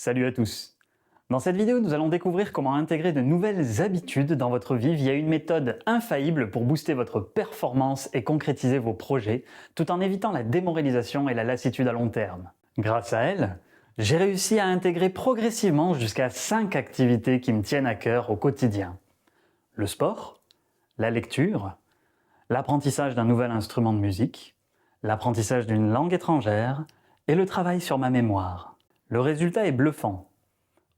Salut à tous! Dans cette vidéo, nous allons découvrir comment intégrer de nouvelles habitudes dans votre vie via une méthode infaillible pour booster votre performance et concrétiser vos projets, tout en évitant la démoralisation et la lassitude à long terme. Grâce à elle, j'ai réussi à intégrer progressivement jusqu'à 5 activités qui me tiennent à cœur au quotidien. Le sport, la lecture, l'apprentissage d'un nouvel instrument de musique, l'apprentissage d'une langue étrangère et le travail sur ma mémoire. Le résultat est bluffant.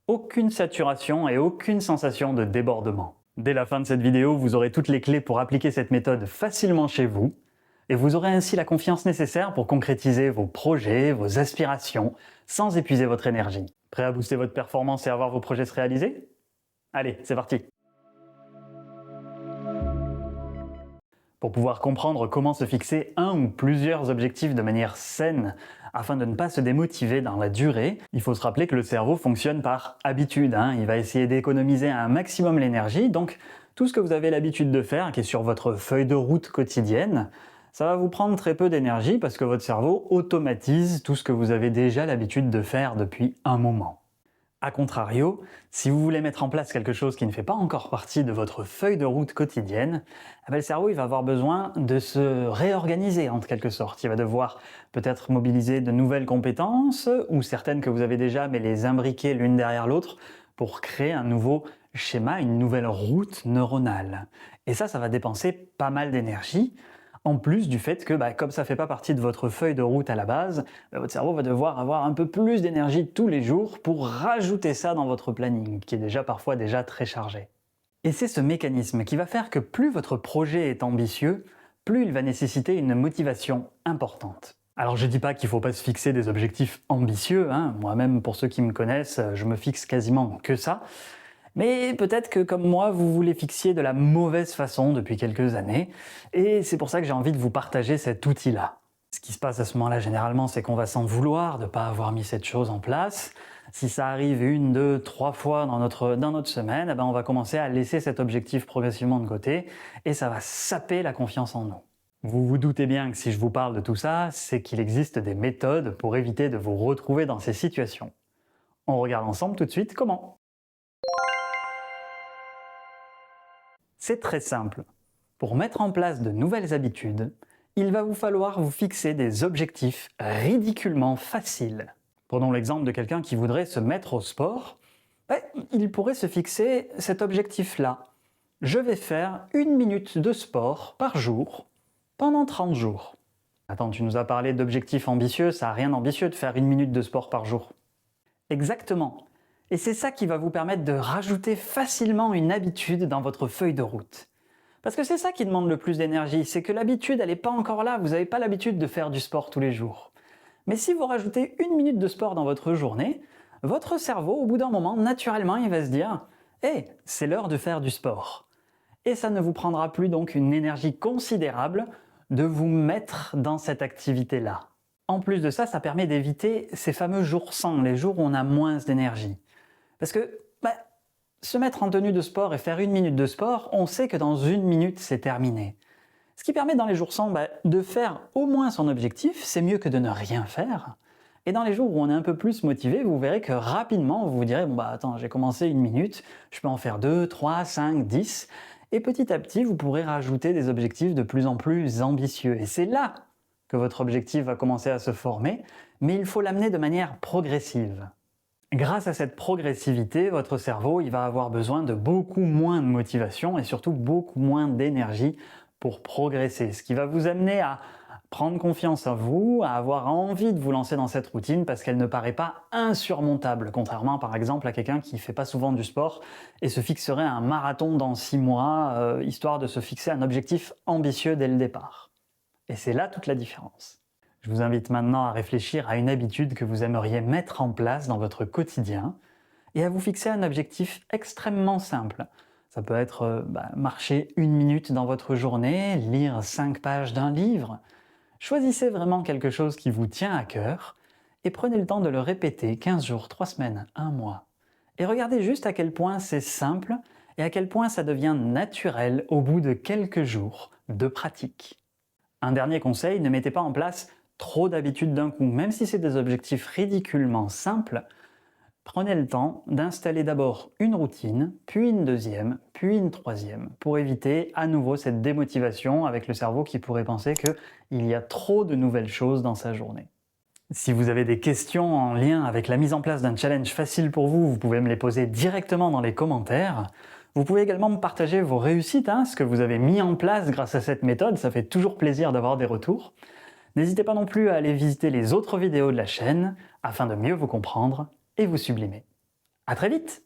Aucune saturation et aucune sensation de débordement. Dès la fin de cette vidéo, vous aurez toutes les clés pour appliquer cette méthode facilement chez vous et vous aurez ainsi la confiance nécessaire pour concrétiser vos projets, vos aspirations, sans épuiser votre énergie. Prêt à booster votre performance et à voir vos projets se réaliser? Allez, c'est parti! Pour pouvoir comprendre comment se fixer un ou plusieurs objectifs de manière saine afin de ne pas se démotiver dans la durée, il faut se rappeler que le cerveau fonctionne par habitude. Il va essayer d'économiser un maximum l'énergie, donc tout ce que vous avez l'habitude de faire, qui est sur votre feuille de route quotidienne, ça va vous prendre très peu d'énergie parce que votre cerveau automatise tout ce que vous avez déjà l'habitude de faire depuis un moment. A contrario, si vous voulez mettre en place quelque chose qui ne fait pas encore partie de votre feuille de route quotidienne, le cerveau il va avoir besoin de se réorganiser en quelque sorte. Il va devoir peut-être mobiliser de nouvelles compétences ou certaines que vous avez déjà mais les imbriquer l'une derrière l'autre pour créer un nouveau schéma, une nouvelle route neuronale. Et ça va dépenser pas mal d'énergie. En plus du fait que, comme ça ne fait pas partie de votre feuille de route à la base, votre cerveau va devoir avoir un peu plus d'énergie tous les jours pour rajouter ça dans votre planning, qui est déjà parfois très chargé. Et c'est ce mécanisme qui va faire que plus votre projet est ambitieux, plus il va nécessiter une motivation importante. Alors je ne dis pas qu'il ne faut pas se fixer des objectifs ambitieux, moi-même pour ceux qui me connaissent, je me fixe quasiment que ça. Mais peut-être que comme moi, vous vous les fixiez de la mauvaise façon depuis quelques années, et c'est pour ça que j'ai envie de vous partager cet outil-là. Ce qui se passe à ce moment-là, généralement, c'est qu'on va s'en vouloir de ne pas avoir mis cette chose en place. Si ça arrive 1, 2, 3 fois dans notre semaine, on va commencer à laisser cet objectif progressivement de côté, et ça va saper la confiance en nous. Vous vous doutez bien que si je vous parle de tout ça, c'est qu'il existe des méthodes pour éviter de vous retrouver dans ces situations. On regarde ensemble tout de suite comment. C'est très simple. Pour mettre en place de nouvelles habitudes, il va vous falloir vous fixer des objectifs ridiculement faciles. Prenons l'exemple de quelqu'un qui voudrait se mettre au sport. Il pourrait se fixer cet objectif-là. Je vais faire 1 minute de sport par jour pendant 30 jours. Attends, tu nous as parlé d'objectifs ambitieux, ça n'a rien d'ambitieux de faire 1 minute de sport par jour. Exactement. Et c'est ça qui va vous permettre de rajouter facilement une habitude dans votre feuille de route. Parce que c'est ça qui demande le plus d'énergie, c'est que l'habitude, elle n'est pas encore là, vous n'avez pas l'habitude de faire du sport tous les jours. Mais si vous rajoutez 1 minute de sport dans votre journée, votre cerveau, au bout d'un moment, naturellement, il va se dire « Hey, c'est l'heure de faire du sport ». Et ça ne vous prendra plus donc une énergie considérable de vous mettre dans cette activité-là. En plus de ça, ça permet d'éviter ces fameux jours sans, les jours où on a moins d'énergie. Parce que se mettre en tenue de sport et faire 1 minute de sport, on sait que dans 1 minute, c'est terminé. Ce qui permet dans les jours sans de faire au moins son objectif, c'est mieux que de ne rien faire. Et dans les jours où on est un peu plus motivé, vous verrez que rapidement, vous vous direz « attends, j'ai commencé 1 minute, je peux en faire 2, 3, 5, 10 » et petit à petit, vous pourrez rajouter des objectifs de plus en plus ambitieux. Et c'est là que votre objectif va commencer à se former, mais il faut l'amener de manière progressive. Grâce à cette progressivité, votre cerveau il va avoir besoin de beaucoup moins de motivation et surtout beaucoup moins d'énergie pour progresser, ce qui va vous amener à prendre confiance en vous, à avoir envie de vous lancer dans cette routine parce qu'elle ne paraît pas insurmontable, contrairement par exemple à quelqu'un qui ne fait pas souvent du sport et se fixerait un marathon dans 6 mois, histoire de se fixer un objectif ambitieux dès le départ. Et c'est là toute la différence. Je vous invite maintenant à réfléchir à une habitude que vous aimeriez mettre en place dans votre quotidien et à vous fixer un objectif extrêmement simple. Ça peut être marcher 1 minute dans votre journée, lire 5 pages d'un livre. Choisissez vraiment quelque chose qui vous tient à cœur et prenez le temps de le répéter 15 jours, 3 semaines, 1 mois. Et regardez juste à quel point c'est simple et à quel point ça devient naturel au bout de quelques jours de pratique. Un dernier conseil, ne mettez pas en place trop d'habitudes d'un coup. Même si c'est des objectifs ridiculement simples, Prenez le temps d'installer d'abord une routine, puis une deuxième, puis une troisième, pour éviter à nouveau cette démotivation avec le cerveau qui pourrait penser qu'il y a trop de nouvelles choses dans sa journée. Si vous avez des questions en lien avec la mise en place d'un challenge facile pour vous, vous pouvez me les poser directement dans les commentaires. Vous pouvez également me partager vos réussites, ce que vous avez mis en place grâce à cette méthode, ça fait toujours plaisir d'avoir des retours. N'hésitez pas non plus à aller visiter les autres vidéos de la chaîne afin de mieux vous comprendre et vous sublimer. À très vite!